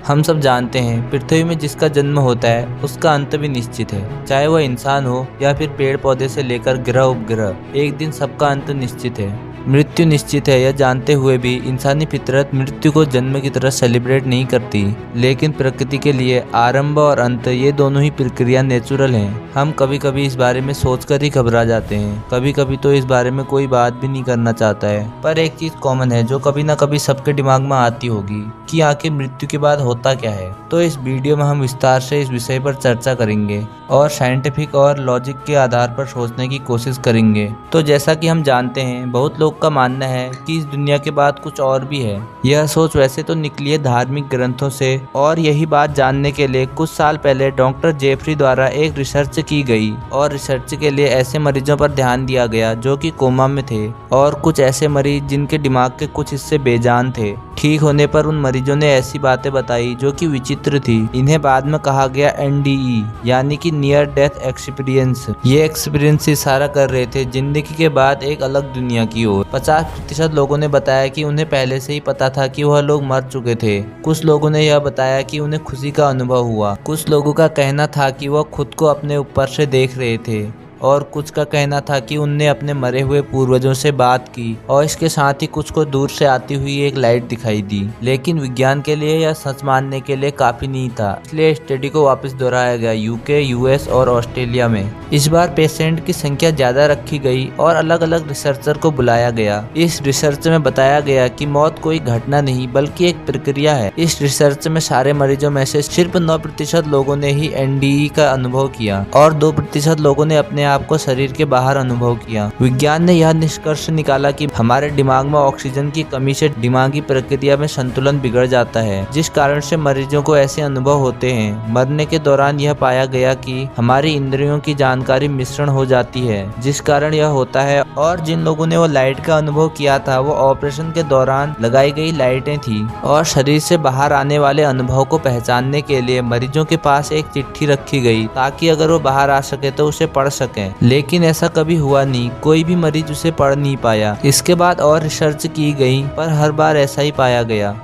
हम सब जानते हैं पृथ्वी में जिसका जन्म होता है उसका अंत भी निश्चित है, चाहे वह इंसान हो या फिर पेड़ पौधे से लेकर ग्रह उपग्रह। एक दिन सबका अंत निश्चित है, मृत्यु निश्चित है। यह जानते हुए भी इंसानी फितरत मृत्यु को जन्म की तरह सेलिब्रेट नहीं करती, लेकिन प्रकृति के लिए आरंभ और अंत ये दोनों ही प्रक्रिया नेचुरल हैं। हम कभी कभी इस बारे में सोचकर ही घबरा जाते हैं, कभी कभी तो इस बारे में कोई बात भी नहीं करना चाहता है। पर एक चीज कॉमन है जो कभी ना कभी सबके दिमाग में आती होगी कि आखिर मृत्यु के बाद होता क्या है। तो इस वीडियो में हम विस्तार से इस विषय पर चर्चा करेंगे और साइंटिफिक और लॉजिक के आधार पर सोचने की कोशिश करेंगे। तो जैसा कि हम जानते हैं, बहुत लोग का मानना है कि इस दुनिया के बाद कुछ और भी है। यह सोच वैसे तो निकली है धार्मिक ग्रंथों से, और यही बात जानने के लिए कुछ साल पहले डॉक्टर जेफरी द्वारा एक रिसर्च की गई और रिसर्च के लिए ऐसे मरीजों पर ध्यान दिया गया जो कि कोमा में थे और कुछ ऐसे मरीज जिनके दिमाग के कुछ हिस्से बेजान थे। ठीक होने पर उन मरीजों ने ऐसी बातें बताई जो कि विचित्र थी। इन्हें बाद में कहा गया NDE यानी कि नियर डेथ एक्सपीरियंस। ये एक्सपीरियंस इशारा कर रहे थे जिंदगी के बाद एक अलग दुनिया की ओर। 50% लोगों ने बताया कि उन्हें पहले से ही पता था कि वह लोग मर चुके थे। कुछ लोगों ने यह बताया कि उन्हें खुशी का अनुभव हुआ। कुछ लोगों का कहना था कि वह खुद को अपने ऊपर से देख रहे थे और कुछ का कहना था कि उनने अपने मरे हुए पूर्वजों से बात की, और इसके साथ ही कुछ को दूर से आती हुई एक लाइट दिखाई दी। लेकिन विज्ञान के लिए यह सच मानने के लिए काफी नहीं था, इसलिए स्टडी को वापस दोहराया गया UK, US और ऑस्ट्रेलिया में। इस बार पेशेंट की संख्या ज्यादा रखी गई और अलग अलग रिसर्चर को बुलाया गया। इस रिसर्च में बताया गया कि मौत कोई घटना नहीं बल्कि एक प्रक्रिया है। इस रिसर्च में सारे मरीजों में से सिर्फ 9% लोगों ने ही NDE का अनुभव किया और 2% लोगों ने अपने आपको शरीर के बाहर अनुभव किया। विज्ञान ने यह निष्कर्ष निकाला कि हमारे दिमाग में ऑक्सीजन की कमी से दिमागी प्रक्रिया में संतुलन बिगड़ जाता है, जिस कारण से मरीजों को ऐसे अनुभव होते हैं। मरने के दौरान यह पाया गया कि हमारी इंद्रियों की जानकारी मिश्रण हो जाती है, जिस कारण यह होता है। और जिन लोगों ने वो लाइट का अनुभव किया था वो ऑपरेशन के दौरान लगाई गई लाइटें थी, और शरीर से बाहर आने वाले अनुभव को पहचानने के लिए मरीजों के पास एक चिट्ठी रखी गई ताकि अगर वो बाहर आ सके तो उसे पढ़ सके। लेकिन ऐसा कभी हुआ नहीं, कोई भी मरीज उसे पढ़ नहीं पाया। इसके बाद और रिसर्च की गई पर हर बार ऐसा ही पाया गया।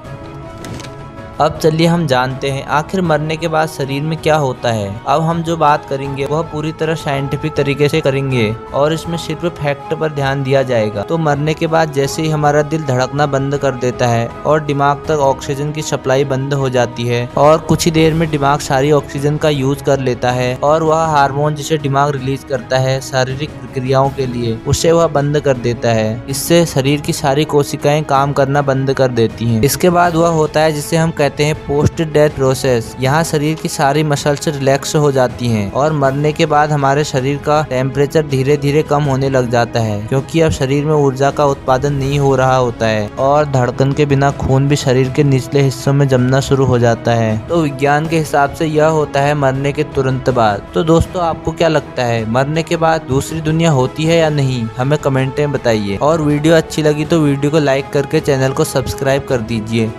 अब चलिए हम जानते हैं आखिर मरने के बाद शरीर में क्या होता है। अब हम जो बात करेंगे वह पूरी तरह साइंटिफिक तरीके से करेंगे और इसमें सिर्फ फैक्ट पर ध्यान दिया जाएगा। तो मरने के बाद जैसे ही हमारा दिल धड़कना बंद कर देता है और दिमाग तक ऑक्सीजन की सप्लाई बंद हो जाती है और कुछ ही देर में दिमाग सारी ऑक्सीजन का यूज कर लेता है और वह हार्मोन जिसे दिमाग रिलीज करता है शारीरिक प्रक्रियाओं के लिए, उसे वह बंद कर देता है। इससे शरीर की सारी कोशिकाएं काम करना बंद कर देती हैं। इसके बाद वह होता है जिसे हम कहते हैं पोस्ट डेथ प्रोसेस। यहाँ शरीर की सारी मसल्स रिलैक्स हो जाती हैं और मरने के बाद हमारे शरीर का टेम्परेचर धीरे धीरे कम होने लग जाता है, क्योंकि अब शरीर में ऊर्जा का उत्पादन नहीं हो रहा होता है और धड़कन के बिना खून भी शरीर के निचले हिस्सों में जमना शुरू हो जाता है। तो विज्ञान के हिसाब से यह होता है मरने के तुरंत बाद। तो दोस्तों, आपको क्या लगता है मरने के बाद दूसरी दुनिया होती है या नहीं? हमें कमेंट में बताइए। और वीडियो अच्छी लगी तो वीडियो को लाइक करके चैनल को सब्सक्राइब कर दीजिए।